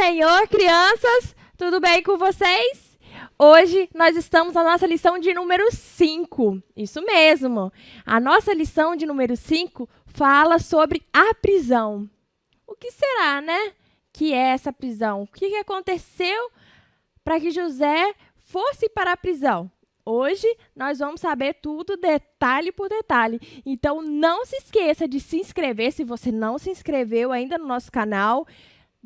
Senhor, crianças, tudo bem com vocês? Hoje nós estamos na nossa lição de número 5. Isso mesmo. A nossa lição de número 5 fala sobre a prisão. O que será, né, que é essa prisão? O que aconteceu para que José fosse para a prisão? Hoje nós vamos saber tudo, detalhe por detalhe. Então não se esqueça de se inscrever, se você não se inscreveu ainda no nosso canal.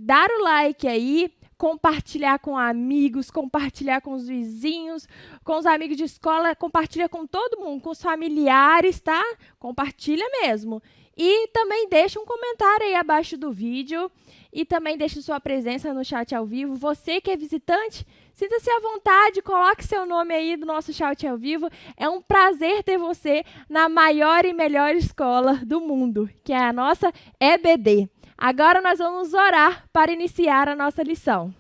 Dar o like aí, compartilhar com amigos, compartilhar com os vizinhos, com os amigos de escola, compartilha com todo mundo, com os familiares, tá? Compartilha mesmo. E também deixa um comentário aí abaixo do vídeo e também deixe sua presença no chat ao vivo. Você que é visitante, sinta-se à vontade, coloque seu nome aí do nosso chat ao vivo. É um prazer ter você na maior e melhor escola do mundo, que é a nossa EBD. Agora nós vamos orar para iniciar a nossa lição.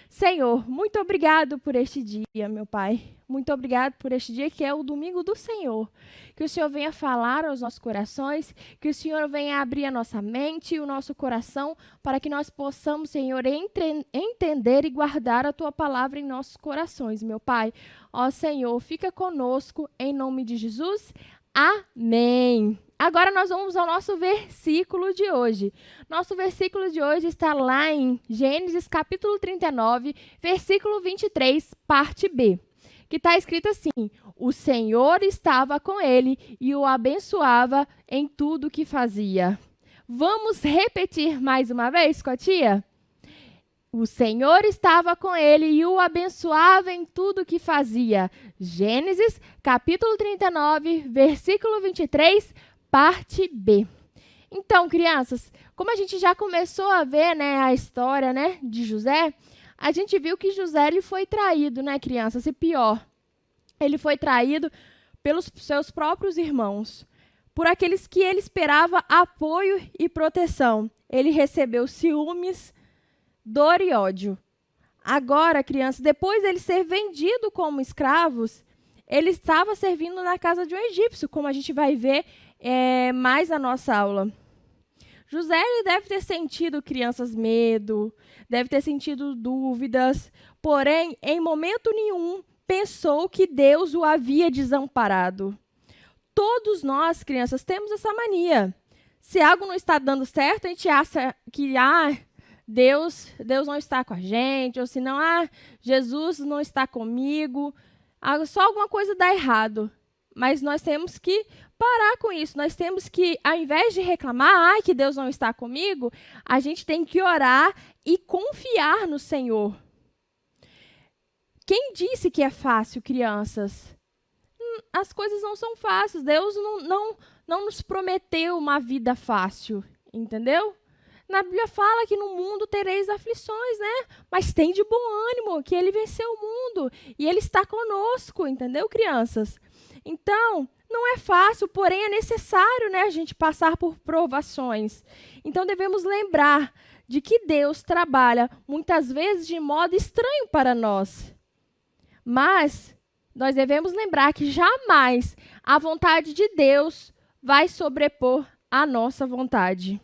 Senhor, muito obrigado por este dia, meu Pai. Muito obrigado por este dia que é o domingo do Senhor. Que o Senhor venha falar aos nossos corações, que o Senhor venha abrir a nossa mente e o nosso coração para que nós possamos, Senhor, entender e guardar a Tua palavra em nossos corações, meu Pai. Ó Senhor, fica conosco em nome de Jesus. Amém. Agora nós vamos ao nosso versículo de hoje. Nosso versículo de hoje está lá em Gênesis capítulo 39, versículo 23, parte B, que está escrito assim: o Senhor estava com ele e o abençoava em tudo que fazia. Vamos repetir mais uma vez com a tia? O Senhor estava com ele e o abençoava em tudo que fazia. Gênesis capítulo 39, versículo 23, parte B. Então, crianças, como a gente já começou a ver, né, a história, né, de José, a gente viu que José ele foi traído, né, crianças? E pior, ele foi traído pelos seus próprios irmãos, por aqueles que ele esperava apoio e proteção. Ele recebeu ciúmes, dor e ódio. Agora, crianças, depois dele ser vendido como escravos, ele estava servindo na casa de um egípcio, como a gente vai ver mais na nossa aula. José ele deve ter sentido, crianças, medo, deve ter sentido dúvidas, porém, em momento nenhum, pensou que Deus o havia desamparado. Todos nós, crianças, temos essa mania. Se algo não está dando certo, a gente acha que Deus não está com a gente, ou se não, Jesus não está comigo, só alguma coisa dá errado. Mas nós temos que parar com isso. Nós temos que, ao invés de reclamar, que Deus não está comigo, a gente tem que orar e confiar no Senhor. Quem disse que é fácil, crianças? As coisas não são fáceis. Deus não nos prometeu uma vida fácil, entendeu? Na Bíblia fala que no mundo tereis aflições, né? Mas tem de bom ânimo, que Ele venceu o mundo e Ele está conosco, entendeu, crianças? Então, não é fácil, porém é necessário, né, a gente passar por provações. Então, devemos lembrar de que Deus trabalha muitas vezes de modo estranho para nós. Mas nós devemos lembrar que jamais a vontade de Deus vai sobrepor a nossa vontade.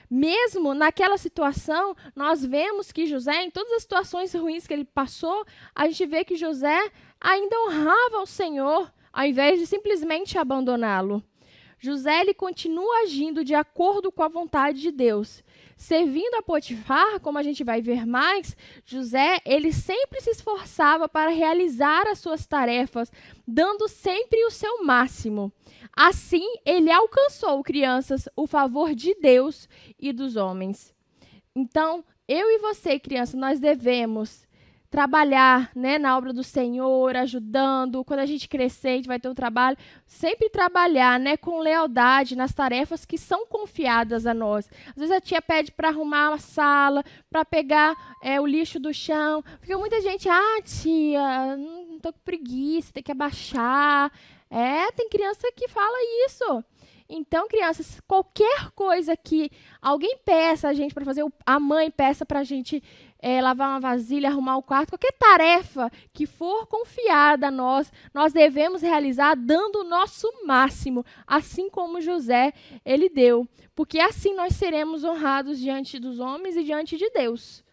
Mesmo naquela situação, nós vemos que José, em todas as situações ruins que ele passou, a gente vê que José ainda honrava o Senhor, ao invés de simplesmente abandoná-lo. José ele continua agindo de acordo com a vontade de Deus. Servindo a Potifar, como a gente vai ver mais, José ele sempre se esforçava para realizar as suas tarefas, dando sempre o seu máximo. Assim, ele alcançou, crianças, o favor de Deus e dos homens. Então, eu e você, criança, nós devemos trabalhar, né, na obra do Senhor, ajudando. Quando a gente crescer, a gente vai ter um trabalho. Sempre trabalhar, né, com lealdade nas tarefas que são confiadas a nós. Às vezes a tia pede para arrumar uma sala, para pegar o lixo do chão. Porque muita gente, tia, não estou com preguiça, tem que abaixar. Tem criança que fala isso. Então, crianças, qualquer coisa que alguém peça a gente para fazer, a mãe peça para a gente lavar uma vasilha, arrumar o quarto, qualquer tarefa que for confiada a nós, nós devemos realizar dando o nosso máximo, assim como José, ele deu. Porque assim nós seremos honrados diante dos homens e diante de Deus.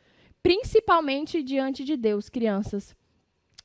principalmente diante de Deus, crianças.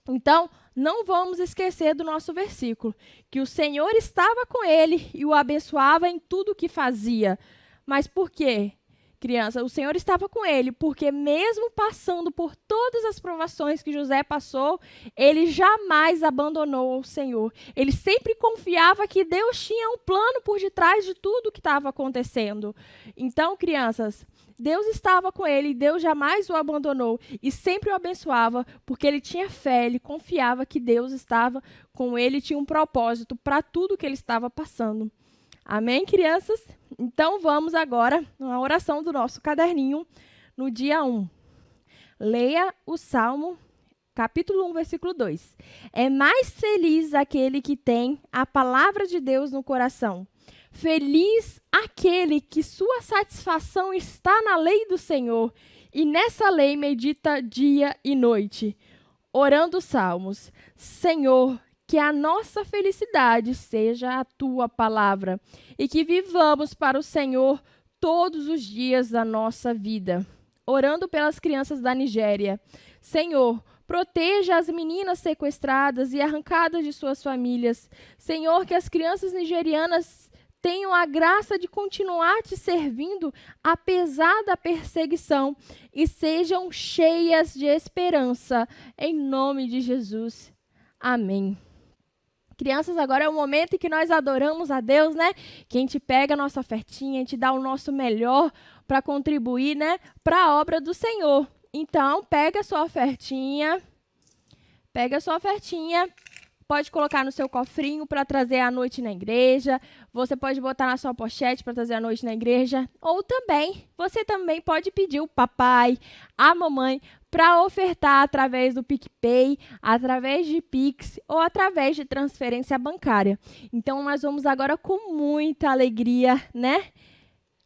Então, não vamos esquecer do nosso versículo, que o Senhor estava com ele e o abençoava em tudo o que fazia. Mas por quê, criança? O Senhor estava com ele, porque mesmo passando por todas as provações que José passou, ele jamais abandonou o Senhor. Ele sempre confiava que Deus tinha um plano por detrás de tudo o que estava acontecendo. Então, crianças, Deus estava com ele, Deus jamais o abandonou e sempre o abençoava, porque ele tinha fé, ele confiava que Deus estava com ele, tinha um propósito para tudo que ele estava passando. Amém, crianças? Então vamos agora na oração do nosso caderninho, no dia 1. Leia o Salmo, capítulo 1, versículo 2. É mais feliz aquele que tem a palavra de Deus no coração. Feliz aquele que sua satisfação está na lei do Senhor, e nessa lei medita dia e noite. Orando os salmos. Senhor, que a nossa felicidade seja a tua palavra, e que vivamos para o Senhor todos os dias da nossa vida. Orando pelas crianças da Nigéria. Senhor, proteja as meninas sequestradas e arrancadas de suas famílias. Senhor, que as crianças nigerianas tenham a graça de continuar te servindo apesar da perseguição e sejam cheias de esperança. Em nome de Jesus. Amém. Crianças, agora é o momento em que nós adoramos a Deus, né? Que a gente pega a nossa ofertinha, a gente dá o nosso melhor para contribuir, né? Para a obra do Senhor. Então, pega a sua ofertinha. Pode colocar no seu cofrinho para trazer à noite na igreja. Você pode botar na sua pochete para trazer à noite na igreja. Ou também, você também pode pedir o papai, a mamãe, para ofertar através do PicPay, através de Pix ou através de transferência bancária. Então, nós vamos agora com muita alegria, né?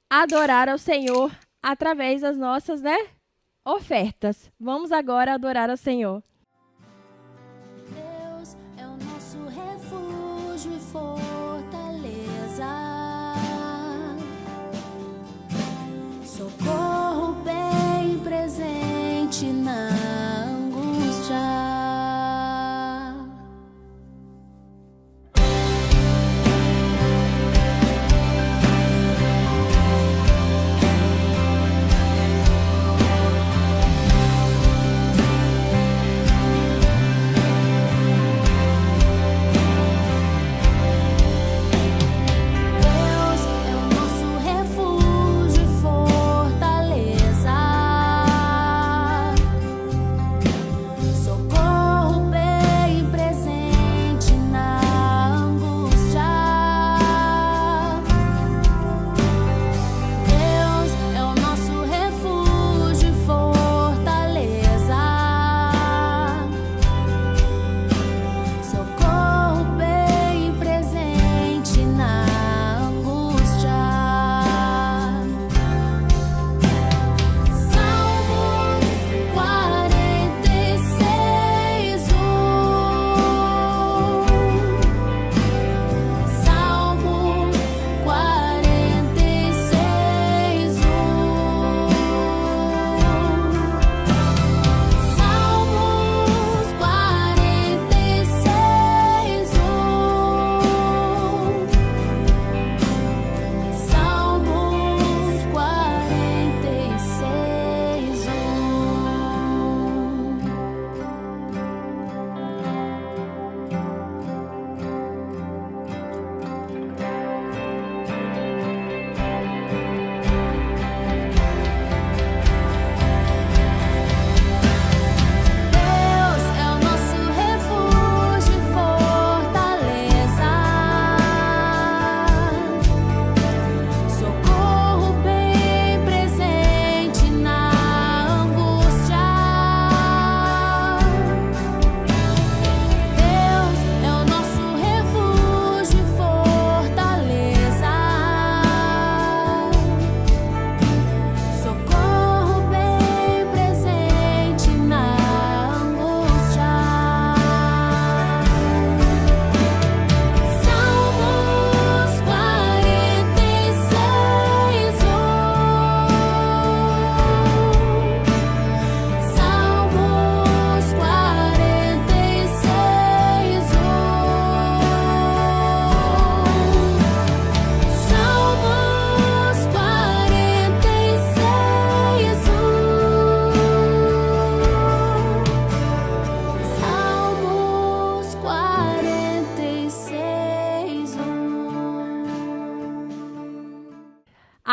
Adorar ao Senhor através das nossas, né? Ofertas. Vamos agora adorar ao Senhor. E fortaleza, socorro bem presente na angústia.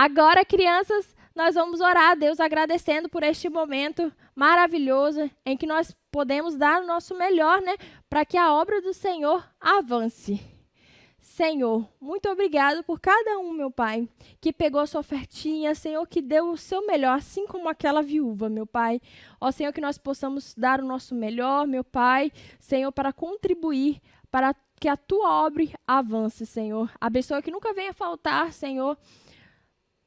Agora, crianças, nós vamos orar a Deus agradecendo por este momento maravilhoso em que nós podemos dar o nosso melhor, né, para que a obra do Senhor avance. Senhor, muito obrigado por cada um, meu Pai, que pegou sua ofertinha, Senhor, que deu o seu melhor, assim como aquela viúva, meu Pai. Ó, Senhor, que nós possamos dar o nosso melhor, meu Pai, Senhor, para contribuir para que a tua obra avance, Senhor. Abençoa que nunca venha faltar, Senhor,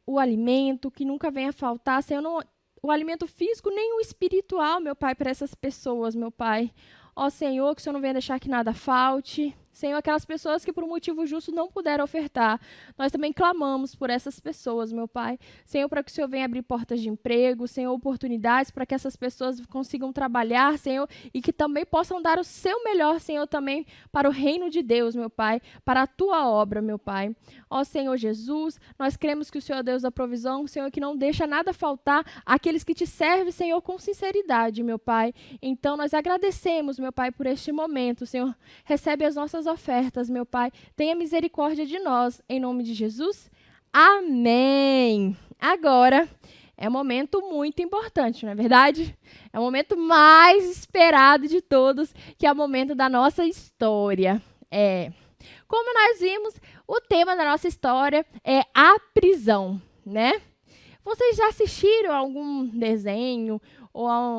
o alimento, que nunca venha faltar, Senhor, o alimento físico nem o espiritual, meu Pai, para essas pessoas, meu Pai. Ó, Senhor, que o Senhor não venha deixar que nada falte. Senhor, aquelas pessoas que por um motivo justo não puderam ofertar, nós também clamamos por essas pessoas, meu Pai. Senhor, para que o Senhor venha abrir portas de emprego, Senhor, oportunidades para que essas pessoas consigam trabalhar, Senhor, e que também possam dar o seu melhor, Senhor, também para o reino de Deus, meu Pai, para a tua obra, meu Pai. Ó, Senhor Jesus, nós cremos que o Senhor é Deus da provisão, Senhor, que não deixa nada faltar àqueles que te servem, Senhor, com sinceridade, meu Pai. Então, nós agradecemos, meu Pai, por este momento, Senhor. Recebe as nossas ofertas, meu Pai. Tenha misericórdia de nós, em nome de Jesus. Amém. Agora é um momento muito importante, não é verdade? É o momento mais esperado de todos, que é o momento da nossa história. Como nós vimos, o tema da nossa história é a prisão, né? Vocês já assistiram algum desenho ou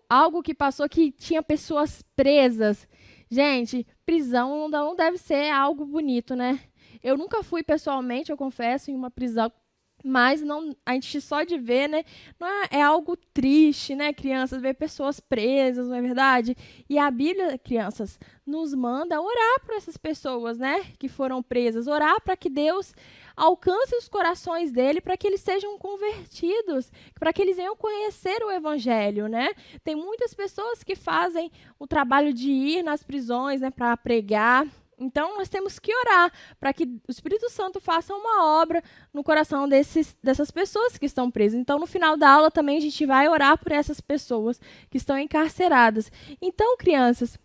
algo que passou que tinha pessoas presas? Gente, prisão não deve ser algo bonito, né? Eu nunca fui pessoalmente, eu confesso, em uma prisão, mas não, a gente só de ver, né? Não é algo triste, né, crianças? Ver pessoas presas, não é verdade? E a Bíblia, crianças, nos manda orar por essas pessoas, né? Que foram presas. Orar para que Deus alcance os corações dele, para que eles sejam convertidos, para que eles venham conhecer o Evangelho, né? Tem muitas pessoas que fazem o trabalho de ir nas prisões, né, para pregar. Então, nós temos que orar para que o Espírito Santo faça uma obra no coração dessas pessoas que estão presas. Então, no final da aula também a gente vai orar por essas pessoas que estão encarceradas. Então, crianças,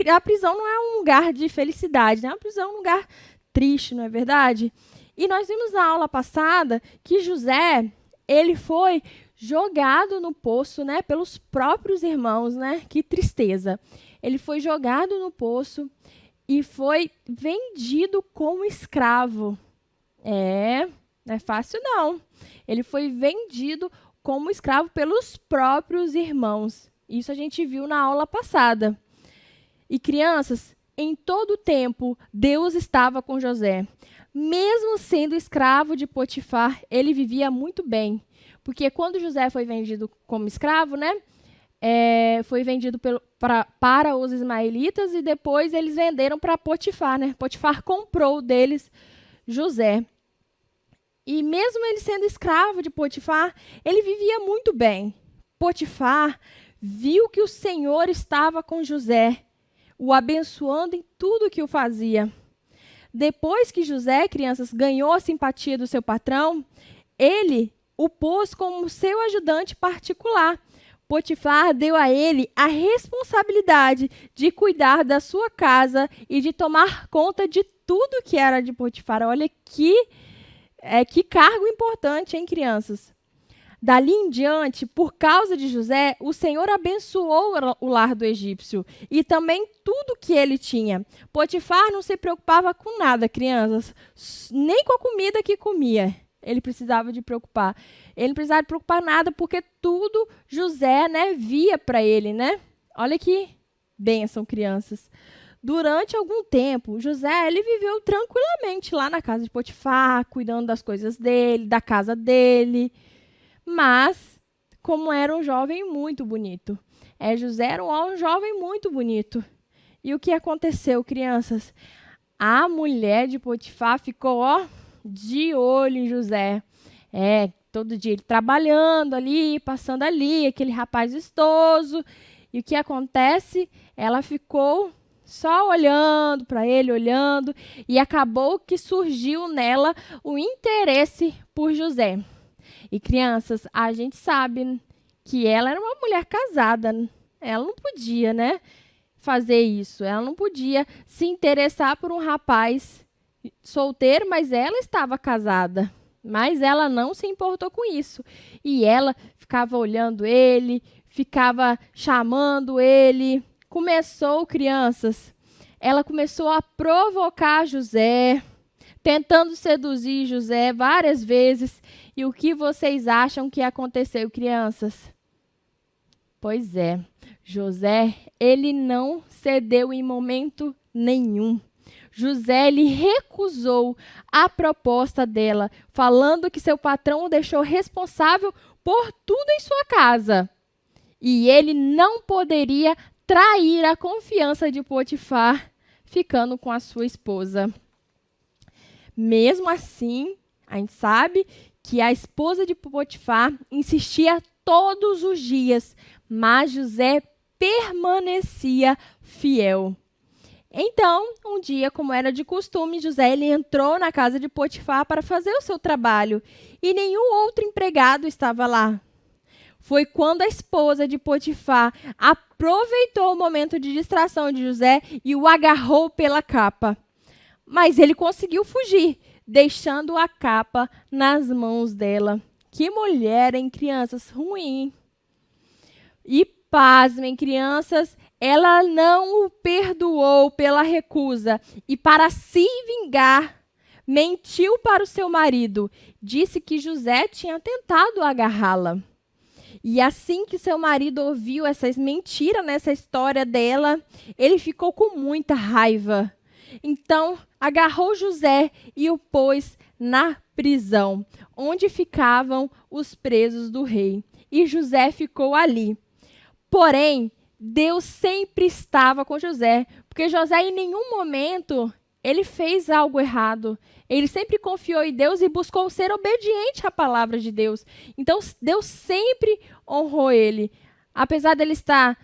a prisão não é um lugar de felicidade, né? A prisão é um lugar triste, não é verdade? E nós vimos na aula passada que José, ele foi jogado no poço, né, pelos próprios irmãos, né? Que tristeza. Ele foi jogado no poço e foi vendido como escravo. Não é fácil, não. Ele foi vendido como escravo pelos próprios irmãos. Isso a gente viu na aula passada. E, crianças, em todo o tempo, Deus estava com José. Mesmo sendo escravo de Potifar, ele vivia muito bem. Porque quando José foi vendido como escravo, né? Foi vendido para os ismaelitas e depois eles venderam para Potifar, né? Potifar comprou deles José. E mesmo ele sendo escravo de Potifar, ele vivia muito bem. Potifar viu que o Senhor estava com José, o abençoando em tudo que o fazia. Depois que José, crianças, ganhou a simpatia do seu patrão, ele o pôs como seu ajudante particular. Potifar deu a ele a responsabilidade de cuidar da sua casa e de tomar conta de tudo que era de Potifar. Olha que cargo importante, hein, crianças? Dali em diante, por causa de José, o Senhor abençoou o lar do egípcio e também tudo que ele tinha. Potifar não se preocupava com nada, crianças, nem com a comida que comia. Ele precisava de preocupar. Ele não precisava de preocupar nada, porque tudo José, né, via para ele, né? Olha que bênção, crianças. Durante algum tempo, José, ele viveu tranquilamente lá na casa de Potifar, cuidando das coisas dele, da casa dele. Mas, como era um jovem muito bonito. José era um jovem muito bonito. E o que aconteceu, crianças? A mulher de Potifar ficou, de olho em José. Todo dia ele trabalhando ali, passando ali, aquele rapaz vistoso. E o que acontece? Ela ficou só olhando para ele, olhando, e acabou que surgiu nela o interesse por José. E, crianças, a gente sabe que ela era uma mulher casada. Ela não podia, né, fazer isso. Ela não podia se interessar por um rapaz solteiro, mas ela estava casada, Mas ela não se importou com isso. E ela ficava olhando ele, ficava chamando ele. Começou, crianças, ela começou a provocar José, tentando seduzir José várias vezes. E o que vocês acham que aconteceu, crianças? Pois é, José, ele não cedeu em momento nenhum. José, ele recusou a proposta dela, falando que seu patrão o deixou responsável por tudo em sua casa. E ele não poderia trair a confiança de Potifar, ficando com a sua esposa. Mesmo assim, a gente sabe que a esposa de Potifar insistia todos os dias, mas José permanecia fiel. Então, um dia, como era de costume, José ele entrou na casa de Potifar para fazer o seu trabalho e nenhum outro empregado estava lá. Foi quando a esposa de Potifar aproveitou o momento de distração de José e o agarrou pela capa. Mas ele conseguiu fugir, deixando a capa nas mãos dela. Que mulher, hein, crianças? Ruim. E pasmem, crianças, ela não o perdoou pela recusa e, para se vingar, mentiu para o seu marido. Disse que José tinha tentado agarrá-la. E assim que seu marido ouviu essas mentiras nessa história dela, ele ficou com muita raiva. Então, agarrou José e o pôs na prisão, onde ficavam os presos do rei. E José ficou ali. Porém, Deus sempre estava com José, porque José em nenhum momento ele fez algo errado. Ele sempre confiou em Deus e buscou ser obediente à palavra de Deus. Então, Deus sempre honrou ele. Apesar dele estar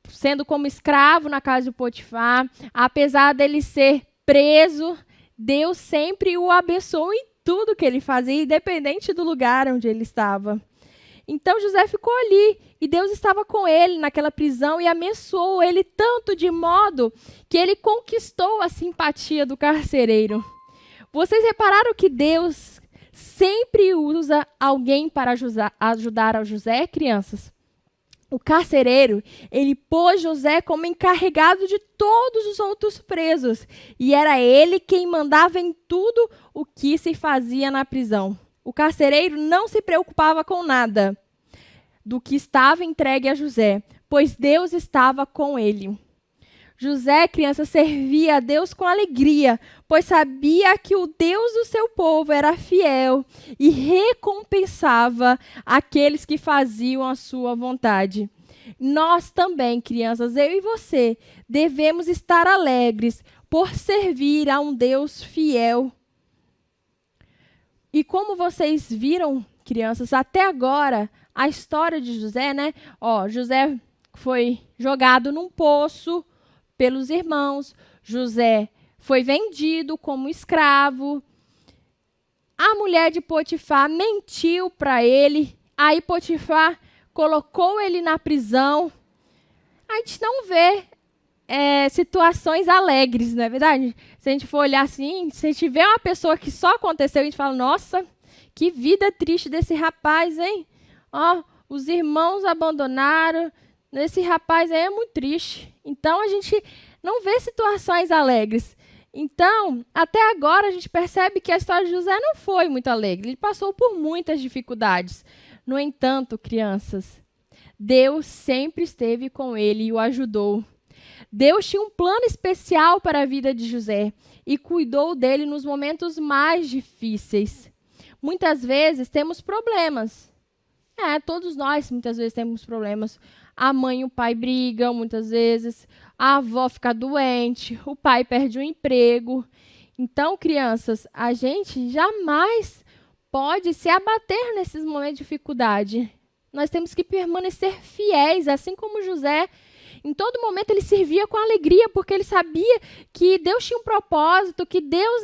sendo como escravo na casa de Potifar, apesar dele ser preso, Deus sempre o abençoou em tudo que ele fazia, independente do lugar onde ele estava. Então José ficou ali e Deus estava com ele naquela prisão e abençoou ele tanto de modo que ele conquistou a simpatia do carcereiro. Vocês repararam que Deus sempre usa alguém para ajudar a José, crianças? O carcereiro, ele pôs José como encarregado de todos os outros presos e era ele quem mandava em tudo o que se fazia na prisão. O carcereiro não se preocupava com nada do que estava entregue a José, pois Deus estava com ele. José, criança, servia a Deus com alegria, pois sabia que o Deus do seu povo era fiel e recompensava aqueles que faziam a sua vontade. Nós também, crianças, eu e você, devemos estar alegres por servir a um Deus fiel. E como vocês viram, crianças, até agora, a história de José, né? José foi jogado num poço pelos irmãos. José foi vendido como escravo. A mulher de Potifar mentiu para ele. Aí Potifar colocou ele na prisão. A gente não vê situações alegres, não é verdade? Se a gente for olhar assim, se a gente vê uma pessoa que só aconteceu, a gente fala, nossa, que vida triste desse rapaz, hein? Os irmãos abandonaram. Esse rapaz aí é muito triste. Então, a gente não vê situações alegres. Então, até agora, a gente percebe que a história de José não foi muito alegre. Ele passou por muitas dificuldades. No entanto, crianças, Deus sempre esteve com ele e o ajudou. Deus tinha um plano especial para a vida de José e cuidou dele nos momentos mais difíceis. Muitas vezes temos problemas. Todos nós muitas vezes temos problemas. A mãe e o pai brigam muitas vezes, a avó fica doente, o pai perde o emprego. Então, crianças, a gente jamais pode se abater nesses momentos de dificuldade. Nós temos que permanecer fiéis, assim como José. Em todo momento ele servia com alegria, porque ele sabia que Deus tinha um propósito, que Deus,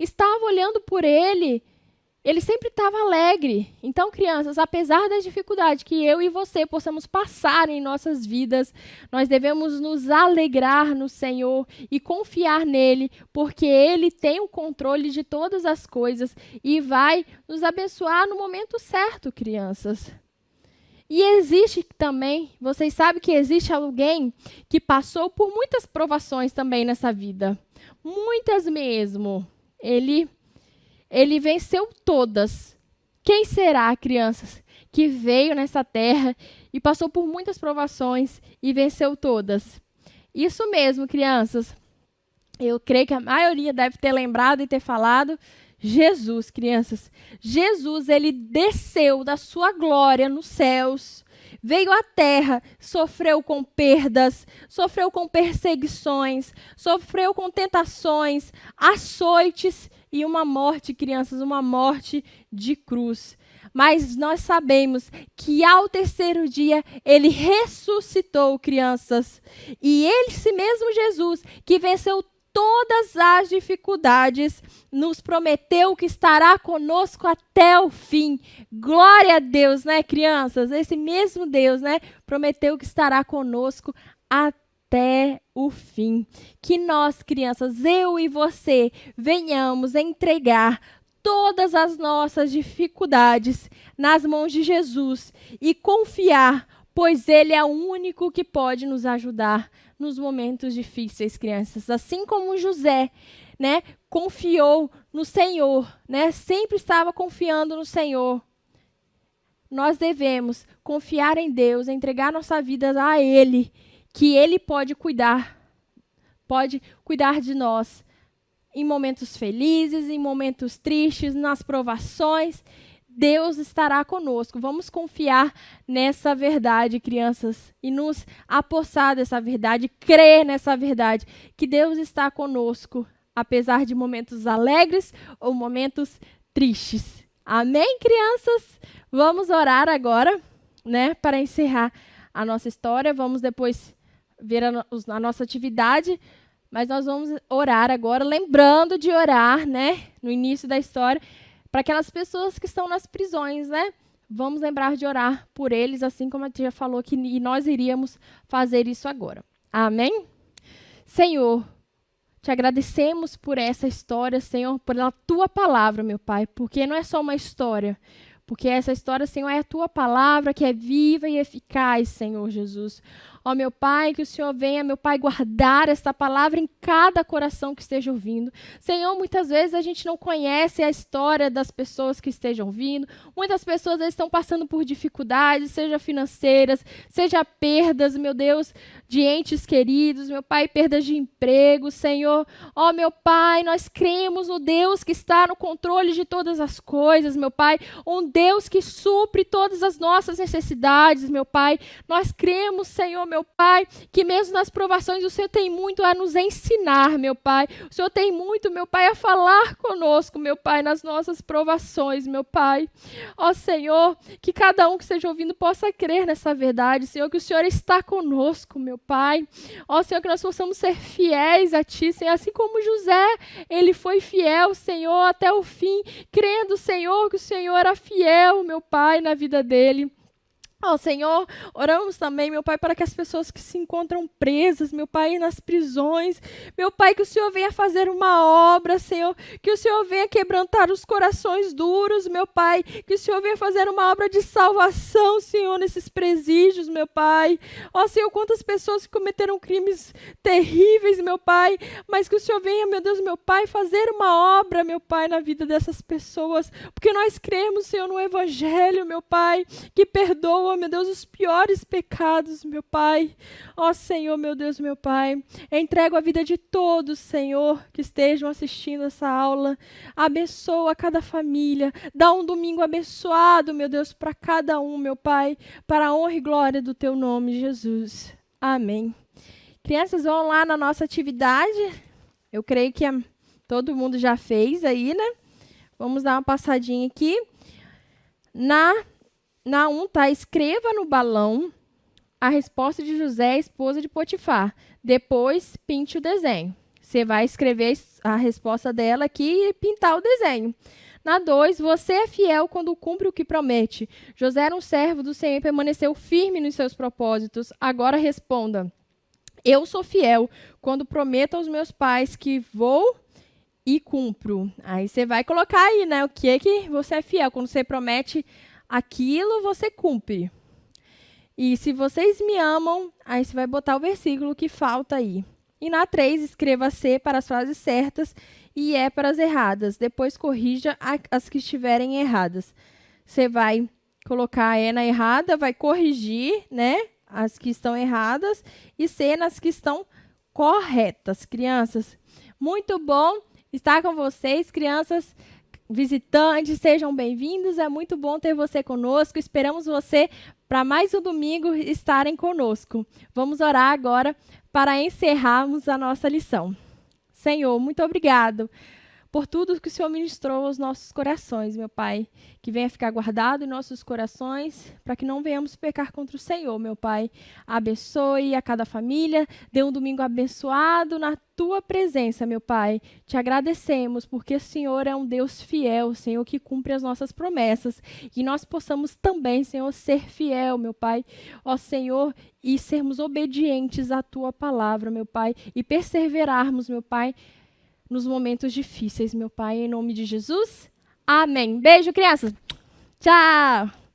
estava olhando por ele. ele sempre estava alegre. Então, crianças, apesar das dificuldades que eu e você possamos passar em nossas vidas, nós devemos nos alegrar no Senhor e confiar nele, porque ele tem o controle de todas as coisas e vai nos abençoar no momento certo, crianças. E existe também, vocês sabem que existe alguém que passou por muitas provações também nessa vida. Muitas mesmo. Ele venceu todas. Quem será, crianças, que veio nessa terra e passou por muitas provações e venceu todas? Isso mesmo, crianças. Eu creio que a maioria deve ter lembrado e ter falado. Jesus, crianças. Jesus, ele desceu da sua glória nos céus, veio à terra, sofreu com perdas, sofreu com perseguições, sofreu com tentações, açoites e uma morte, crianças, uma morte de cruz. Mas nós sabemos que ao terceiro dia ele ressuscitou, crianças. E esse mesmo Jesus que venceu todas as dificuldades, nos prometeu que estará conosco até o fim. Glória a Deus, né, crianças? Esse mesmo Deus, né, prometeu que estará conosco até o fim. Que nós, crianças, eu e você, venhamos entregar todas as nossas dificuldades nas mãos de Jesus e confiar, pois Ele é o único que pode nos ajudar nos momentos difíceis, crianças. Assim como José, né, confiou no Senhor, né, sempre estava confiando no Senhor. Nós devemos confiar em Deus, entregar nossa vida a Ele, que Ele pode cuidar de nós em momentos felizes, em momentos tristes, nas provações. Deus estará conosco. Vamos confiar nessa verdade, crianças, e nos apossar dessa verdade, crer nessa verdade, que Deus está conosco, apesar de momentos alegres ou momentos tristes. Amém, crianças? Vamos orar agora, né, para encerrar a nossa história. Vamos depois ver a nossa atividade, mas nós vamos orar agora, lembrando de orar, né, no início da história, para aquelas pessoas que estão nas prisões, né? Vamos lembrar de orar por eles, assim como a tia falou que e nós iríamos fazer isso agora. Amém? Senhor, te agradecemos por essa história, Senhor, pela tua palavra, meu Pai, porque não é só uma história, porque essa história, Senhor, é a tua palavra que é viva e eficaz, Senhor Jesus. Ó, meu Pai, que o Senhor venha, meu Pai, guardar esta palavra em cada coração que esteja ouvindo. Senhor, muitas vezes a gente não conhece a história das pessoas que estejam ouvindo. Muitas pessoas estão passando por dificuldades, seja financeiras, seja perdas, meu Deus, de entes queridos, meu Pai, perdas de emprego, Senhor. Ó, meu Pai, nós cremos no Deus que está no controle de todas as coisas, meu Pai. Um Deus que supre todas as nossas necessidades, meu Pai. Nós cremos, Senhor, meu Pai, que mesmo nas provações o Senhor tem muito a nos ensinar, meu Pai. O Senhor tem muito, meu Pai, a falar conosco, meu Pai, nas nossas provações, meu Pai. Ó, Senhor, que cada um que esteja ouvindo possa crer nessa verdade, Senhor, que o Senhor está conosco, meu Pai. Ó, Senhor, que nós possamos ser fiéis a Ti, Senhor, assim como José, ele foi fiel, Senhor, até o fim, crendo, Senhor, que o Senhor era fiel, meu Pai, na vida dele. Ó, Senhor, oramos também, meu Pai, para que as pessoas que se encontram presas, meu Pai, nas prisões, meu Pai, que o Senhor venha fazer uma obra, Senhor, que o Senhor venha quebrantar os corações duros, meu Pai, que o Senhor venha fazer uma obra de salvação, Senhor, nesses presídios, meu Pai. Ó, Senhor, quantas pessoas que cometeram crimes terríveis, meu Pai, mas que o Senhor venha, meu Deus, meu Pai, fazer uma obra, meu Pai, na vida dessas pessoas, porque nós cremos, Senhor, no Evangelho, meu Pai, que perdoa, meu Deus, os piores pecados, meu Pai. Ó, Senhor, meu Deus, meu Pai, entrego a vida de todos, Senhor, que estejam assistindo essa aula. Abençoa cada família. Dá um domingo abençoado, meu Deus, para cada um, meu Pai, para a honra e glória do Teu nome, Jesus. Amém. Crianças, vão lá na nossa atividade. Eu creio que todo mundo já fez aí, né? Vamos dar uma passadinha aqui. Na 1, tá? Escreva no balão a resposta de José, esposa de Potifar. Depois, pinte o desenho. Você vai escrever a resposta dela aqui e pintar o desenho. Na 2, você é fiel quando cumpre o que promete. José era um servo do Senhor e permaneceu firme nos seus propósitos. Agora responda: eu sou fiel quando prometo aos meus pais que vou e cumpro. Aí você vai colocar aí, né, o que você é fiel. Quando você promete aquilo, você cumpre. E se vocês me amam, aí você vai botar o versículo que falta aí. E na 3, escreva C para as frases certas e E para as erradas. Depois corrija as que estiverem erradas. Você vai colocar E na errada, vai corrigir, né, as que estão erradas e C nas que estão corretas. Crianças, muito bom estar com vocês, crianças visitantes, sejam bem-vindos. É muito bom ter você conosco. Esperamos você para mais um domingo estarem conosco. Vamos orar agora para encerrarmos a nossa lição. Senhor, muito obrigado por tudo que o Senhor ministrou aos nossos corações, meu Pai. Que venha ficar guardado em nossos corações, para que não venhamos pecar contra o Senhor, meu Pai. Abençoe a cada família, dê um domingo abençoado na Tua presença, meu Pai. Te agradecemos, porque o Senhor é um Deus fiel, Senhor, que cumpre as nossas promessas. E nós possamos também, Senhor, ser fiel, meu Pai. Ó Senhor, e sermos obedientes à Tua palavra, meu Pai. E perseverarmos, meu Pai, nos momentos difíceis, meu Pai, em nome de Jesus. Amém. Beijo, crianças. Tchau.